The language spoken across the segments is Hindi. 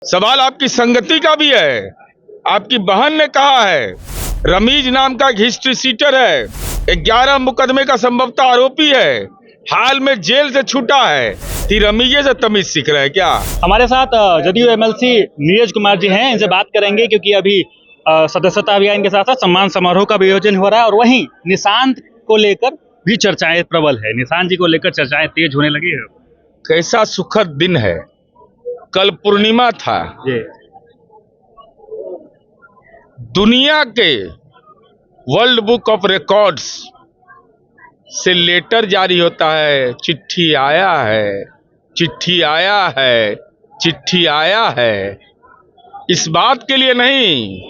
सवाल आपकी संगति का भी है। आपकी बहन ने कहा है, रमीज नाम का एक हिस्ट्री सीटर है, 11 मुकदमे का संभवतः आरोपी है, हाल में जेल से छूटा है। रमीजे से तमीज सीख रहे हैं क्या? हमारे साथ जदयू एमएलसी नीरज कुमार जी हैं, इनसे बात करेंगे क्योंकि अभी सदस्यता अभियान के साथ साथ सम्मान समारोह का भी आयोजन हो रहा है और वहीं निशांत को लेकर भी चर्चाएं प्रबल है। निशांत जी को लेकर चर्चाएं तेज होने लगी है। कैसा सुखद दिन है, कल पूर्णिमा था। दुनिया के वर्ल्ड बुक ऑफ रिकॉर्ड्स से लेटर जारी होता है, चिट्ठी आया है, चिट्ठी आया है, चिट्ठी आया है। इस बात के लिए नहीं,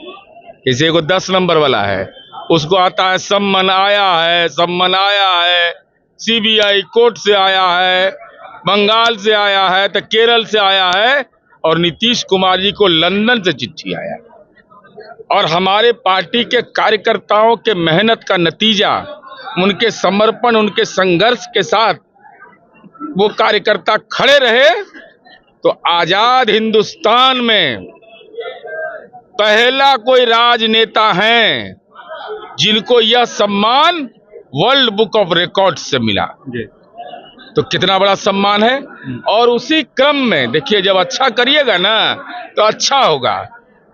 इसे को 10 नंबर वाला है, उसको आता है सम्मन आया है, सम्मन आया है, सीबीआई कोर्ट से आया है, बंगाल से आया है, तो केरल से आया है, और नीतीश कुमार जी को लंदन से चिट्ठी आया। और हमारे पार्टी के कार्यकर्ताओं के मेहनत का नतीजा, उनके समर्पण, उनके संघर्ष के साथ वो कार्यकर्ता खड़े रहे, तो आजाद हिंदुस्तान में पहला कोई राजनेता है जिनको यह सम्मान वर्ल्ड बुक ऑफ रिकॉर्ड्स से मिला। तो कितना बड़ा सम्मान है। और उसी क्रम में देखिए, जब अच्छा करिएगा ना तो अच्छा होगा।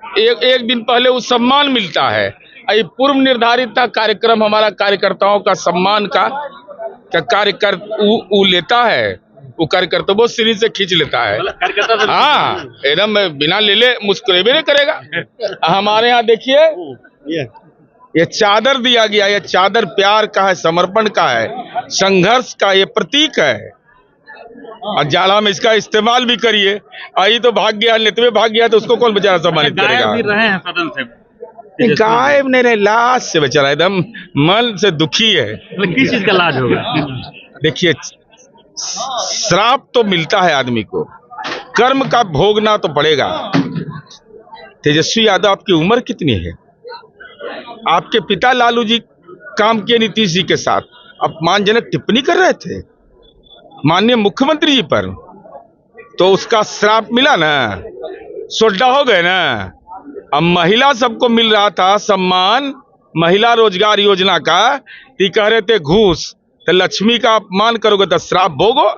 एक दिन पहले वो सम्मान मिलता है। ये पूर्व निर्धारित था कार्यक्रम, हमारा कार्यकर्ताओं का सम्मान का कार्यकर्ता लेता है, वो कार्यकर्ता बहुत सीरीज से खींच लेता है। हाँ, एकदम बिना ले मुस्कुरे भी नहीं करेगा। हमारे यहाँ देखिए, ये चादर दिया गया, ये चादर प्यार का है, समर्पण का है, संघर्ष का ये प्रतीक है। और जाड़ा में इसका इस्तेमाल भी करिए। आई तो भाग गया, नेता में भाग गया, तो उसको कौन बेचारा सम्मानित करेगा? भी रहे हैं सदन से, गायब नहीं रहे, लाश से बेचारा एकदम मन से दुखी है। किस चीज का लाज होगा? देखिए, श्राप तो मिलता है आदमी को, कर्म का भोगना तो पड़ेगा। तेजस्वी यादव, आपकी उम्र कितनी है? आपके पिता लालू जी काम किए नीतीश जी के साथ, अपमानजनक टिप्पणी कर रहे थे माननीय मुख्यमंत्री जी पर, तो उसका श्राप मिला ना, सोड्डा हो गए ना। अब महिला सबको मिल रहा था सम्मान, महिला रोजगार योजना का, ये कह रहे थे घूस, तो लक्ष्मी का अपमान करोगे तो श्राप भोगो,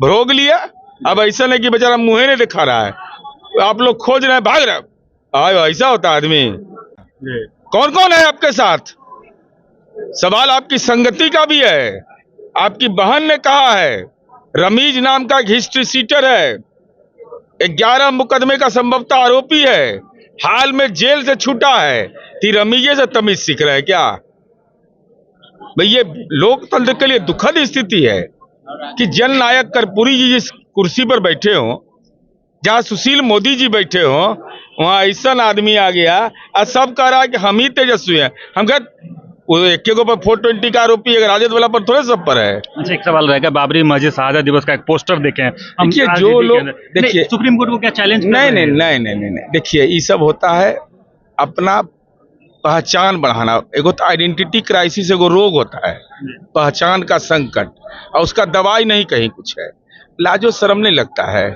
भोग लिया। अब ऐसा नहीं कि बेचारा मुंह नहीं दिखा रहा है, आप लोग खोज रहे हैं, भाग रहे। ऐसा होता है आदमी। कौन कौन है आपके साथ? सवाल आपकी संगति का भी है। आपकी बहन ने कहा है, रमीज नाम का एक हिस्ट्री सीटर है, 11 मुकदमे का संभवतः आरोपी है, हाल में जेल से छूटा है। रमीजे से तमीज सीख रहे हैं क्या? भाई, ये लोकतंत्र के लिए दुखद स्थिति है कि जननायक कर्पूरी जी जिस कुर्सी पर बैठे हो, जहां सुशील मोदी जी बैठे हो, वहां ऐसा आदमी आ गया और सब कह रहा है कि हम ही तेजस्वी हैं। हम कहते एक के ऊपर 420 का आरोपी है, राजद वाला पर थोड़े सब पर है। अच्छा, एक सवाल रहेगा, बाबरी मस्जिद शहादत दिवस का एक पोस्टर देखे हम, जो लोग देखिए सुप्रीम कोर्ट को क्या चैलेंज? नहीं, देखिए, ये सब होता है अपना पहचान बढ़ाना। एगो तो आइडेंटिटी क्राइसिस, एगो रोग होता है, पहचान का संकट, और उसका दवाई नहीं कहीं कुछ है। लाजो शर्म नहीं लगता है?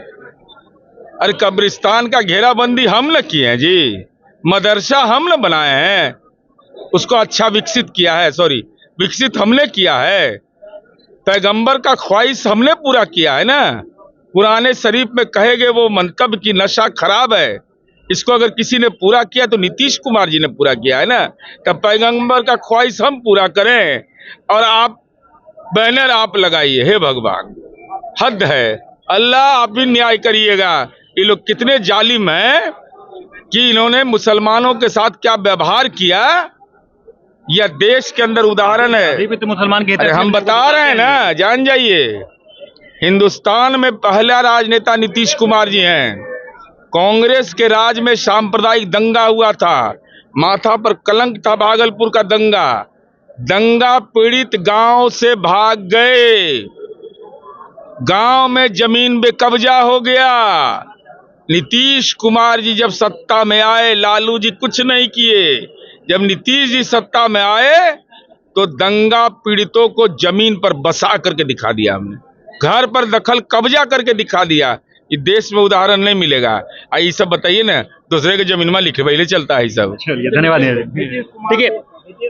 अरे, कब्रिस्तान का घेराबंदी हम न किए हैं जी, मदरसा हम न बनाए हैं, उसको अच्छा विकसित किया है, विकसित हमने किया है। पैगंबर का ख्वाहिश हमने पूरा किया है ना। पुराने शरीफ में कहे गए वो मंतब की नशा खराब है, इसको अगर किसी ने पूरा किया तो नीतीश कुमार जी ने पूरा किया है ना। तब पैगंबर का ख्वाहिश हम पूरा करें और आप बैनर आप लगाइए। हे भगवान, हद है। अल्लाह, आप भी न्याय करिएगा। ये लोग कितने जालिम हैं कि इन्होंने मुसलमानों के साथ क्या व्यवहार किया, यह देश के अंदर उदाहरण है। अभी भी तो मुसलमान के, अरे हम बता रहे हैं ना, जान जाइए। हिंदुस्तान में पहला राजनेता नीतीश कुमार जी हैं। कांग्रेस के राज में सांप्रदायिक दंगा हुआ था, माथा पर कलंक था, भागलपुर का दंगा पीड़ित गांव से भाग गए, गांव में जमीन बेकब्जा हो गया। नीतीश कुमार जी जब सत्ता में आए, लालू जी कुछ नहीं किए। जब नीतीश जी सत्ता में आए तो दंगा पीड़ितों को जमीन पर बसा करके दिखा दिया हमने, घर पर दखल कब्जा करके दिखा दिया ये देश में उदाहरण नहीं मिलेगा। ये सब बताइए ना, दूसरे के जमीन में लिखे पहले चलता है ये सब। चलिए, धन्यवाद नीरज जी। ठीक है,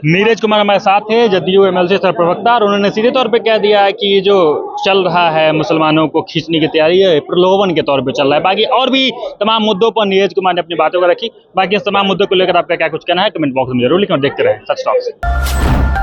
नीरज कुमार हमारे साथ है, जदयू एमएलसी सह प्रवक्ता, और उन्होंने सीधे तौर पे कह दिया है कि जो चल रहा है मुसलमानों को खींचने की तैयारी है, प्रलोभन के तौर पे चल रहा है। बाकी और भी तमाम मुद्दों पर नीरज कुमार ने अपनी बातों को रखी। बाकी इस तमाम मुद्दों को लेकर आपका क्या कुछ कहना है, कमेंट बॉक्स में जरूर लिखें और देखते रहें सच टॉक्स।